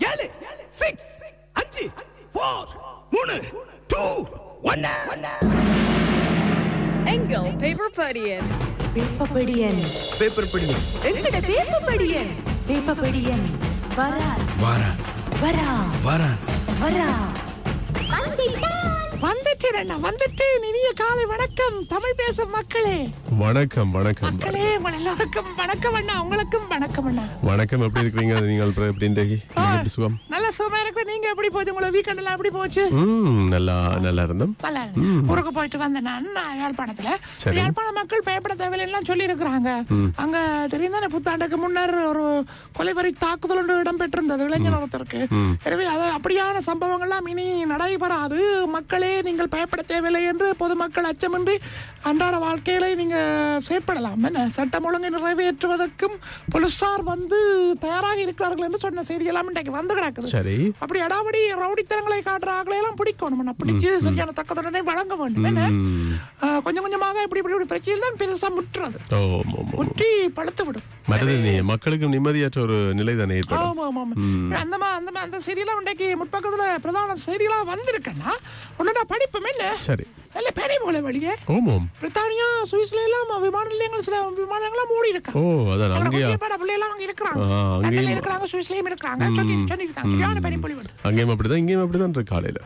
7 6 5 4 3 2 1 எங்கள் paper படியன் paper படியன் எங்கட paper படியன் வரா வந்துட்டு இனிய காலை வணக்கம் தமிழ் பேசும் மக்களே. வணக்கம் மக்களே உங்கள் எல்லாருக்கும் வணக்கம் அண்ணா. உங்களுக்கும் வணக்கம் அண்ணா. வணக்கம். எப்படி இருக்கீங்க நீங்கள்? எப்படி இன்றைக்கு சுகம்? நல்ல சுகமா இருக்கு. நீங்க எப்படி போச்சு? உங்களோட வீக்கெண்ட் எல்லாம் எப்படி போச்சு? நல்லா இருந்தோம். ஊருக்கு போயிட்டு வந்தேன் நான் யாழ்ப்பாணத்துல. யாழ்ப்பாண மக்கள் பயப்பட தேவையில்லை எல்லாம் சொல்லி இருக்கிறாங்க. அங்க தெரியும் தானே, புத்தாண்டுக்கு முன்னர் ஒரு கொலைவரி தாக்குதல் ஒன்று இடம்பெற்றிருந்தது இளைஞர் ஒருத்தருக்கு. எனவே அப்படியான சம்பவங்கள்லாம் இனி நடைபெறாது. மக்களே நீங்கள் பயப்பட தேவையில்லை என்று பொதுமக்கள் அச்சமின்றி அன்றாட வாழ்க்கையில நீங்க செயற்படலாம். என்ன சட்டம் ஒழுங்கை நிறைவேற்றுவதற்கும் போலீசார் வந்து தயாராக இருக்கிறார்கள் என்று சொன்ன செய்தி எல்லாம் இன்றைக்கு வந்து கிடக்குது. சரி, அப்படி அடாவடி ரவுடித்தனங்களை காட்டுறாங்களே எல்லாம் பிடிக்கணும். பிடிச்சு சரியான தக்க தண்டனை வழங்க வேண்டும். என்ன கொஞ்சம் கொஞ்சமாக இப்படி பிரச்சனை தான் பெருசா முற்றுறது, முற்றி பழுத்து விடும். மக்களுக்கு நிம்மதியற்ற ஒரு நிலை தானே அந்த செய்தியெல்லாம் இன்றைக்கு முற்பக்கத்துல பிரதான செய்தியெல்லாம் வந்திருக்கேன்னா உன்னோட படிப்பும் என்ன சரி இல்ல பெரிய போல வழியே. பிரித்தானியா சுவிஸ்ல எல்லாம் விமான நிலையங்கள் சில விமானங்களா மூடி இருக்கு. இருக்கிறாங்க சுவிஸ்லயும் இருக்கிறாங்க. அங்கேயும் அப்படிதான் இங்கேயும் அப்படிதான் இருக்கு காலையில.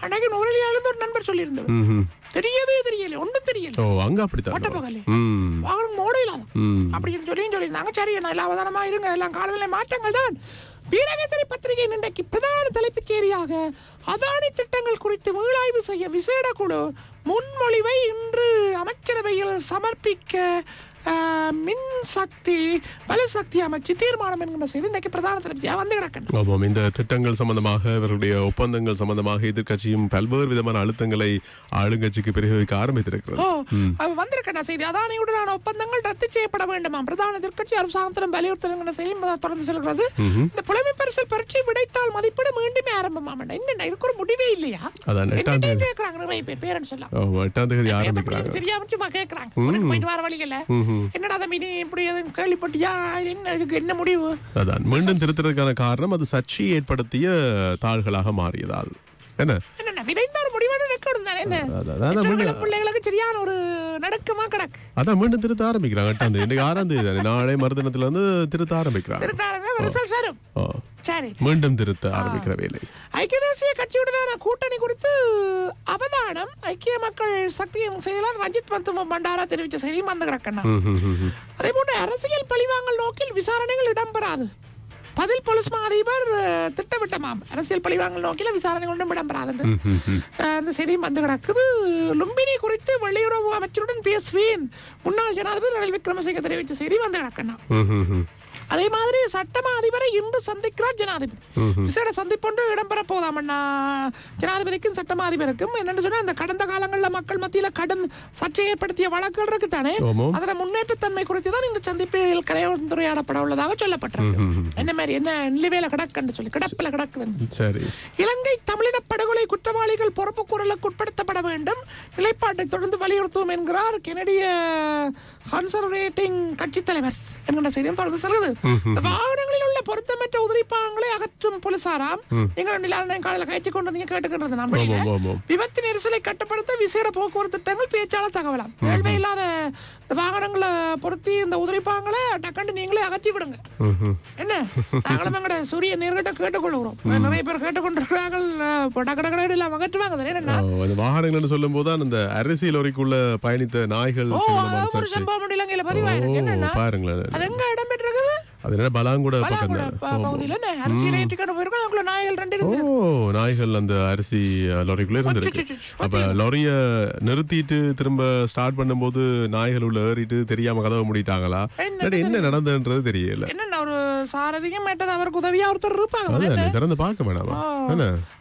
அன்னைக்கு நுரலியால ஒரு நண்பர் சொல்லி இருந்தவர் தெரியவே தெரியல, ஒன்றும் தெரியல. அங்க அப்படித்தான் வாகனம் மோட இல்லாத அப்படின்னு சொல்லியிருந்தாங்க. சரி, நல்ல அவதானமா இருங்க, எல்லாம் காலநிலை மாற்றங்கள் தான். வீரகேசரி பத்திரிகை இன்றைக்கு பிரதான தலைப்புச் செய்தியாக அதானி திட்டங்கள் குறித்து மீளாய்வு செய்ய விசேட குழு முன்மொழிவை இன்று அமைச்சரவையில் சமர்ப்பிக்க மின்சக்தி வலுசக்தி அமைச்சு தீர்மானம் என்கிற செய்தி இன்றைக்கு பிரதான தலைப்பியா வந்து கிடக்கணும். இந்த திட்டங்கள் சம்பந்தமாக இவருடைய ஒப்பந்தங்கள் சம்பந்தமாக எதிர்கட்சியும் பல்வேறு விதமான அழுத்தங்களை ஆளுங்கட்சிக்கு பிரயோகிக்க ஆரம்பித்திருக்கிறது. வந்திருக்க செய்தி அதானியுடனான ஒப்பந்தங்கள் ரத்து செய்யப்பட வேண்டுமா பிரதான எதிர்கட்சி அரசாங்கத்திடம் வலியுறுத்துகிற செய்தி தொடர்ந்து செல்கிறது. இந்த புலமை பரிசில் பரீட்சை விடைத்தாள் மதிப்பீடு மீண்டும் ஆரம்பமாம். என்ன இதுக்கு ஒரு முடிவே இல்லையா? கேட்கறாங்க நிறைய பேர் பேரண்ட்ஸ் எல்லாம். 8ஆம் தேதி ஆரம்பிக்கிறாங்க. தெரியாம சும்மா கேட்கறாங்க. போயிட்டு வர வழிகள்ல என்னடா தம்பி நீ இப்படி கேள்விப்பட்டியா, என்ன இதுக்கு என்ன முடிவு? அதான் மீண்டும் திருத்துறதுக்கான காரணம் அது சர்ச்சை ஏற்படுத்திய தாள்களாக மாறியதால். என்ன விரைந்தார் முடிவான ரெக்கார்டு தானே பிள்ளைகளுக்கு சரியான ஒரு நடுக்கமா கிடக்கு. அதான் மீண்டும் திருத்த ஆரம்பிக்கிறாங்க. 8ஆம் தேதி 6ஆம் தேதி தானே, நாளை மறுதினத்துல இருந்து திருத்த ஆரம்பிக்கிறாங்க. மீண்டும் திருத்த ஆரம்பிக்கிற வேலை. ஐக்கிய தேசிய கட்சியுடனான கூட்டணி குறித்து அவதானம் ஐக்கிய மக்கள் சக்தியின் செயலர் ரஞ்சித் பண்டாரா தெரிவித்த செய்தியும் வந்து கிடக்கணும். அதே போன்று அரசியல் பழிவாங்கல் நோக்கில் விசாரணைகள் இடம்பெறாது. பதில் போலீஸ் மா அதிபர் திட்டமிட்டமாம். அரசியல் பழிவாங்கல் நோக்கில விசாரணைகள் இடம்பெறாது அந்த செய்தியும் வந்து கிடக்குது. லும்பினி குறித்து வெளியுறவு அமைச்சருடன் பேசுவேன் முன்னாள் ஜனாதிபதி ரணில் விக்ரமசிங்க தெரிவித்த செய்தி வந்து கிடக்கணும். அதே மாதிரி சட்டமா அதிபரை இன்று சந்திக்கிறார் ஜனாதிபதி. விசேட சந்திப்பொன்று இடம்பெற போதாம். ஜனாதிபதிக்கும் சட்டமா அதிபருக்கும் என்னன்னு சொன்னா, அந்த கடந்த காலங்களில் மக்கள் மத்தியில கடும் சர்ச்சை ஏற்படுத்திய வழக்குகள் இருக்கு தானே, அதோட முன்னேற்றத்தன்மை குறித்து தான் இந்த சந்திப்பில் கலந்துரையாடப்பட உள்ளதாக சொல்லப்பட்டிருக்கு. என்ன மாதிரி என்ன நிலுவையில கிடக்குன்னு சொல்லி கிடப்பில கிடக்குது. இலங்கை தமிழின படுகொலை குற்றவாளிகள் பொறுப்பு கூறலுக்கு உட்படுத்தப்பட வேண்டும், நிலைப்பாட்டை தொடர்ந்து வலியுறுத்துவோம் என்கிறார் கெனடிய கன்சர்வேட்டிங் கட்சி தலைவர் என்கிற செய்தியும் தொடர்ந்து செல்கிறது. வாகனங்களில் உள்ள பொருத்தமற்ற உதிரிப்பாகங்களை அகற்றும் போலீசாராம் எங்களுடைய காலையில கழிச்சு கொண்டு வந்து கேட்டுக்கின்றது. நம்ம விபத்து நெரிசலை கட்டுப்படுத்த விசேட போக்குவரத்து திட்டங்கள் பேச்சாளர் தகவலாம். தேவையில்லாத வாகனங்களை பொருத்தி இந்த உதிரிப்பாகங்களை டக்கண்டு நீங்களே அகற்றி விடுங்க. என்ன நாங்களும் எங்கட சூரிய நேர்கிட்ட கேட்டுக்கொள்கிறோம். நிறைய பேர் கேட்டுக்கொண்டிருக்கிறார்கள். அகற்றுவாங்க வாகனங்கள் சொல்லும் போதுதான் இந்த அரசியல் வரைக்குள்ள பயணித்த நாய்கள் ஒரு சம்பவம் இலங்கையில பதிவாயிருக்கு. என்னன்னா பாருங்களேன், அது எங்க இடம்பெற்றிருக்குது? நாய்கள் அந்த அரிசி லாரிக்குள்ள இருந்திருக்கு. அப்ப லாரிய நிறுத்திட்டு திரும்ப ஸ்டார்ட் பண்ணும்போது நாய்கள் உள்ள ஏறிட்டு தெரியாம கதவை மூடிட்டாங்களா, என்ன நடந்ததுன்றது தெரியல. ஒரு சாரதியும் அவருக்கு உதவியா ஒருத்தர் இருப்பாங்க, திறந்து பார்க்க வேணாமா?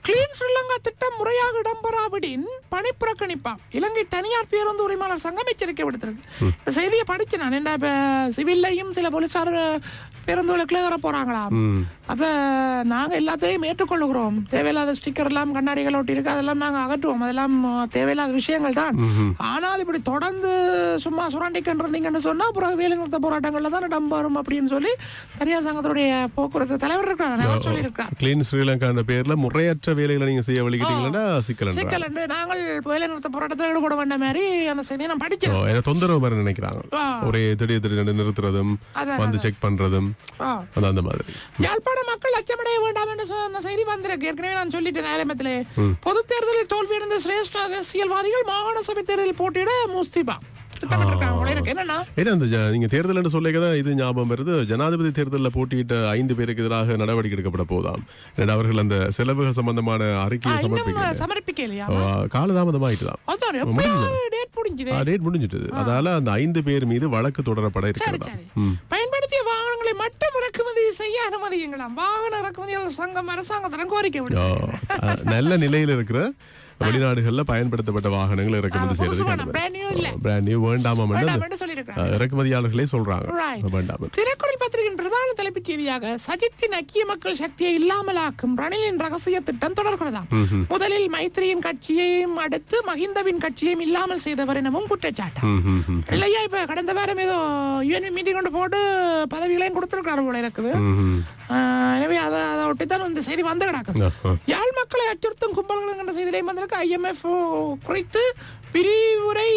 கிளீன் ஸ்ரீலங்கா திட்டம் முறையாக இடம்பெறாவிடின் பணி புறக்கணிப்பான் இலங்கை தனியார் பேருந்து உரிமையாளர் சங்கம் எச்சரிக்கை விடுத்திருக்கு. இந்த செய்தியை படிச்சு நான் என்ன சிவில்லையும் சில போலீசார் பேருந்துகளுக்குள்ள வர போறாங்களாம். அப்ப நாங்க எல்லாத்தையும் ஏற்றுக்கொள்ளுகிறோம். தேவையில்லாத ஸ்டிக்கர் எல்லாம் கண்ணாடிகள் ஒட்டி இருக்கு, அதெல்லாம் நாங்க அகற்றுவோம். அதெல்லாம் தேவையில்லாத விஷயங்கள் தான். ஆனால் இப்படி தொடர்ந்து சும்மா சுரண்டிக்கின்றீங்கன்னு சொன்னா அப்புறம் வேலை நிறுத்த போராட்டங்கள்ல தான் இடம் வரும் அப்படின்னு சொல்லி தனியார் சங்கத்துடைய போக்குவரத்து தலைவர் இருக்கிறார் சொல்லியிருக்கிறார். கிளீன் ஸ்ரீலங்கா என்ற பேர்ல முறையற்ற வேலைகளை நீங்க செய்ய வலிக்கிட்டீங்கன்னா சிக்கல் நாங்கள் வேலை நிறுத்த போராட்டத்தில் ஈடுபட வேண்ட மாதிரி அந்த செய்தியை நான் படிக்கிறேன். தொந்தரவு மாதிரி நினைக்கிறாங்க. ஒரே திடீர் நிறுத்துறதும் வந்து செக் பண்றதும் அந்த மாதிரி. யாழ்ப்பாண மக்கள் அச்சமடைய வேண்டாம் என்று சொன்ன செய்தி வந்திருக்கு. ஏற்கனவே நான் சொல்லிட்டேன் ஆரம்பத்திலே. பொது தேர்தலில் தோல்வியடைந்த சிரேஷ்ட அரசியல்வாதிகள் மாகாண சபை தேர்தலில் போட்டியிட முஸ்திபா நீங்க தேர்தல் சொல்லிக்கதான் இது ஞாபகம் வருது. ஜனாதிபதி தேர்தலில் போட்டியிட்ட 5 பேருக்கு எதிராக நடவடிக்கை எடுக்கப்பட போதாம். அவர்கள் அந்த செலவுகள் சம்பந்தமான அறிக்கையை சமர்ப்பிக்கலையா? காலதாமதமாயிட்டுதான் டேட் முடிஞ்சிட்டது. அதால அந்த 5 பேர் மீது வழக்கு தொடரப்பட இருக்கிறதா. பயன்படுத்திய வாகனங்களை மட்டும் இறக்குமதி செய்ய அனுமதிங்களாம். வாகன இறக்குமதியாளர் சங்கம் அரசாங்கத்திடம் கோரிக்கை விடுக்கும். நல்ல நிலையில் இருக்கிற வெளிநாடுகள்ல பயன்படுத்தப்பட்ட வாகனங்கள் இறக்குமதி செய்யறது இறக்குமதியாளர்களே சொல்றாங்க. தினக்குரல் பத்திரிகையின் பிரதான தலைப்புச் செய்தியாக சஜித்தின் ஐக்கிய மக்கள் சக்தியை இல்லாமலாக்கும் ரணிலின் ரகசிய திட்டம் தொடர்கிறதாம். முதலில் மைத்திரியின் கட்சியையும் அடுத்து மஹிந்தவின் கட்சியையும் இல்லாமல் செய்தவர் எனவும் குற்றச்சாட்டு இல்லையா. இப்ப கடந்த வாரம் ஏதோ யூஎன் மீட்டிங் கொண்டு போட்டு பதவிகளையும் கொடுத்திருக்கிறார் போல இருக்குது. எனவே அதை ஒட்டித்தான் இந்த செய்தி வந்து கிடக்குது. யாழ் மக்களை அச்சுறுத்தும் கும்பல்கள் என்ற செய்தியிலையும் வந்திருக்கு. IMF குறித்து விரிவுரை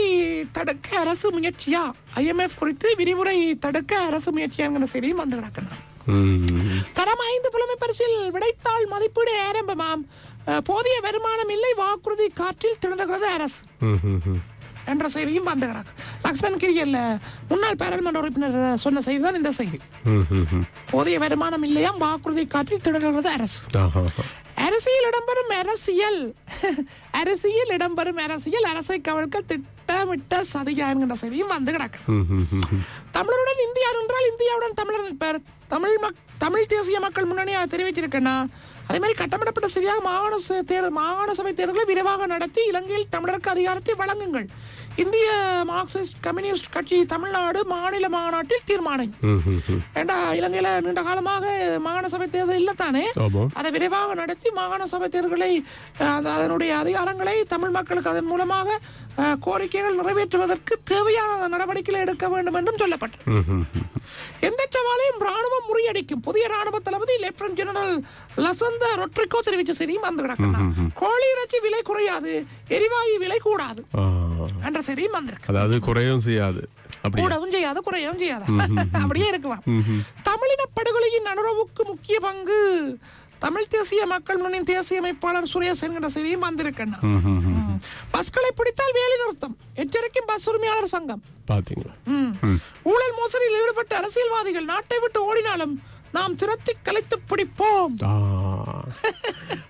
தடுக்க அரசு முயற்சியா? IMF குறித்து விரிவுரை தடுக்க அரசு முயற்சியாங்கிற செய்தியும் வந்து கிடக்கணும். தரம் 5 புலமை பரிசில் விடைத்தாள் மதிப்பீடு ஆரம்பமாம். போதிய வருமானம் இல்லை, வாக்குறுதி காற்றில் திணறுகிறது அரசு என்ற செய்தியும் வந்து கிடக்கு. லக்ஷ்மண் கிரியல்ல முன்னாள் பாராளுமன்ற உறுப்பினர் சொன்ன செய்தி தான் இந்த செய்தி. போதிய வருமானம் இல்லையா, வாக்குறுதி காற்றில் திணறுகிறது அரசு. அரசியல் இடம்பெறும் அரசியல் அரசை கவிழ்க்க திட்டமிட்ட சதியா என்கிற செய்தியும் வந்து கிடக்கு. தமிழருடன் இந்தியா என்றால் இந்தியாவுடன் தமிழர் நிற்பர். தமிழ் தேசிய மக்கள் முன்னணி தெரிவிச்சிருக்கேன்னா அதே மாதிரி கட்டமிடப்பட்ட சரியாக மாகாண சபை தேர்தல்களை விரைவாக நடத்தி இலங்கையில் தமிழருக்கு அதிகாரத்தை வழங்குங்கள். இந்திய மார்க்சிஸ்ட் கம்யூனிஸ்ட் கட்சி தமிழ்நாடு மாநில மாநாட்டில் தீர்மானம். ஏண்டா இலங்கையில நீண்ட காலமாக மாகாண சபை தேர்தல் இல்லத்தானே, அதை விரைவாக நடத்தி மாகாண சபை தேர்தல்களை அதனுடைய அதிகாரங்களை தமிழ் மக்களுக்கு அதன் மூலமாக கோரிக்கைகள் நிறைவேற்றுவதற்கு தேவையான நடவடிக்கைகளை எடுக்க வேண்டும் என்றும் சொல்லப்பட்டது. எந்த சவாலையும் ராணுவம் முறியடிக்கும் புதிய ராணுவ தளபதி லெப்டினன்ட் ஜெனரல் லசந்த ரொட்ரிகோ தெரிவித்த செய்தியும் வந்து கிடக்கணும். கோழி இறைச்சி விலை குறையாது, எரிவாயு விலை கூடாது என்ற செய்தியும் வந்திருக்கு. அதாவது குறையும் செய்யாது, கூடவும் செய்யாது, குறையவும் செய்யாது, அப்படியே இருக்குவான். தமிழின படுகொலையின் அனுரவுக்கு முக்கிய பங்கு தமிழ் தேசிய மக்கள் முன்னணி தேசிய அமைப்பாளர் சுரேஷ் என்கிற செய்தியும் வந்திருக்கேன். பஸ்களை பிடித்தால் வேலை நிறுத்தம் எச்சரிக்கும் பஸ் உரிமையாளர் சங்கம். ஊழல் மோசடியில் ஈடுபட்ட அரசியல்வாதிகள் நாட்டை விட்டு ஓடினாலும் நாம் திரட்டி கலைத்து பிடிப்போம்.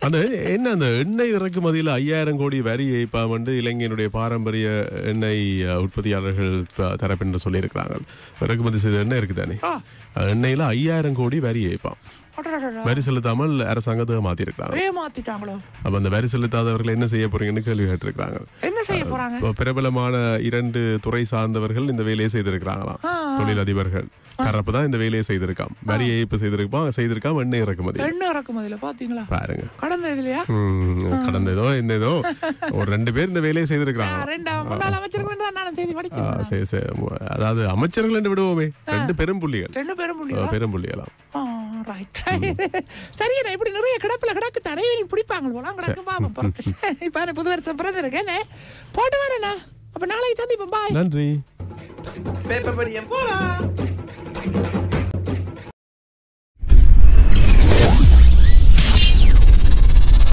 அந்த என்ன அந்த எண்ணெய் இறக்குமதியில் 5000 கோடி வரி ஏய்ப்பாம் வந்து இலங்கையினுடைய பாரம்பரிய எண்ணெய் உற்பத்தியாளர்கள் தரப்பு சொல்லி இருக்கிறாங்க. இறக்குமதி செய்த எண்ணெய் இருக்குதானே, எண்ணெயில 5000 கோடி வரி ஏய்ப்பாம். வரி செலுத்தாமல் அரசாங்கத்தை மாத்திருக்காங்களோ. அப்ப அந்த வரி செலுத்தாதவர்கள் என்ன செய்ய போறீங்கன்னு கேள்வி கேட்டிருக்காங்க. என்ன செய்ய போறாங்க? பிரபலமான 2 துறை சார்ந்தவர்கள் இந்த வேலையை செய்திருக்கிறாங்களாம். தொழில் அதிபர்கள் தரப்பு தான் இந்த வேலையை செய்திருக்காம். வரி ஏய்ப்பு செய்திருக்காம் எண்ணெய் இறக்குமதியில பாத்தீங்களா பாருங்க. கடந்த ஏதோ ஒரு 2 பேர் இந்த வேலையை செய்திருக்காங்க. அதாவது அமைச்சர்கள் என்று விடுவோமே, 2 பெரும்புள்ளிகளாம். சரி, இப்படி நிறைய கிடப்புல கிடக்கு தடையை பிடிப்பாங்க போல கிடக்கு. பாப்போம். இப்ப புது வருஷம் பிறந்து இருக்கேன், போட்டு வரேண்ணா. அப்ப நாளைக்கு சந்திப்போம். பாய். நன்றி. பேப்பர் படியம் போலாம்.